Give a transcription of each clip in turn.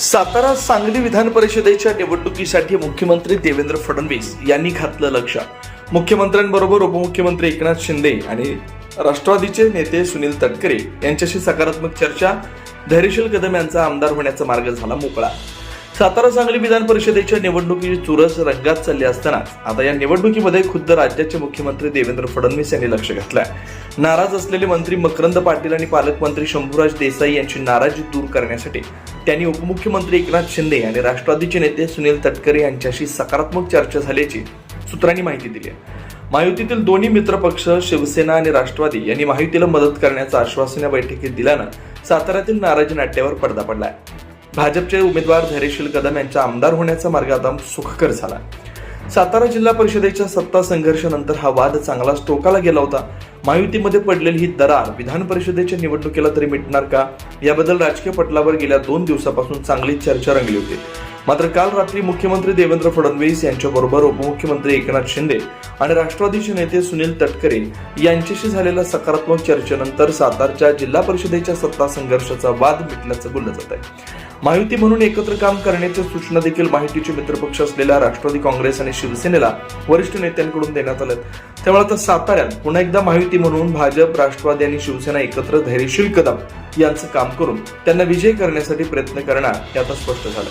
सातारा सांगली विधान परिषदेच्या निवडणुकीसाठी मुख्यमंत्री देवेंद्र फडणवीस यांनी घातलं लक्ष। मुख्यमंत्र्यांबरोबर उपमुख्यमंत्री एकनाथ शिंदे आणि राष्ट्रवादीचे नेते सुनील तटकरे यांच्याशी सकारात्मक चर्चा, धैर्यशील कदम यांचा आमदार होण्याचा मार्ग झाला मोकळा। सातारा सांगली विधान परिषदेच्या निवडणुकीची चुरस रंगात चालली असतानाच आता या निवडणुकीमध्ये खुद्द राज्याचे मुख्यमंत्री देवेंद्र फडणवीस यांनी लक्ष घातलंय। नाराज असलेले मंत्री मकरंद पाटील आणि पालकमंत्री शंभूराज देसाई यांची नाराजी दूर करण्यासाठी त्यांनी उपमुख्यमंत्री एकनाथ शिंदे आणि राष्ट्रवादीचे नेते सुनील तटकरे यांच्याशी सकारात्मक चर्चा झाल्याची सूत्रांनी माहिती दिली आहे। महायुतीतील दोन्ही मित्रपक्ष शिवसेना आणि राष्ट्रवादी यांनी महायुतीला मदत करण्याचं आश्वासन या बैठकीत दिल्यानं साताऱ्यातील नाराजी नाट्यावर पडदा पडलाय। भाजपचे उमेदवार धैर्यशील कदम यांच्या आमदार होण्याचा मार्ग आता सुखकर झाला। सातारा जिल्हा परिषदेच्या सत्ता संघर्षानंतर हा वाद चांगलाच टोकाला गेला होता। महायुतीमध्ये पडलेली ही दरार विधान परिषदेच्या निवडणुकीला तरी मिटणार का, याबद्दल राजकीय पटलावर गेल्या 2 दिवसापासून चांगली चर्चा रंगली होती। मात्र काल रात्री मुख्यमंत्री देवेंद्र फडणवीस यांच्याबरोबर उपमुख्यमंत्री एकनाथ शिंदे आणि राष्ट्रवादीचे नेते सुनील तटकरे यांच्याशी झालेल्या सकारात्मक चर्चेनंतर सातारच्या जिल्हा परिषदेच्या सत्ता संघर्षाचा वाद मिटल्याचं बोललं जात आहे। महायुती म्हणून एकत्र काम करण्याच्या सूचना देखील महायुतीचे मित्रपक्ष असलेल्या राष्ट्रवादी काँग्रेस आणि शिवसेनेला वरिष्ठ नेत्यांकडून देण्यात आल्या। त्यामुळे आता साताऱ्यात पुन्हा एकदा महायुती म्हणून भाजप, राष्ट्रवादी आणि शिवसेना एकत्र धैर्यशील कदम यांचं काम करून त्यांना विजयी करण्यासाठी प्रयत्न करणार हे आता स्पष्ट झालं।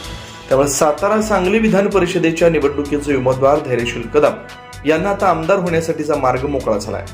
त्यामुळे सातारा सांगली विधान परिषदेच्या निवडणुकीचे उमेदवार धैर्यशील कदम यांना आता आमदार होण्यासाठीचा मार्ग मोकळा झालाय।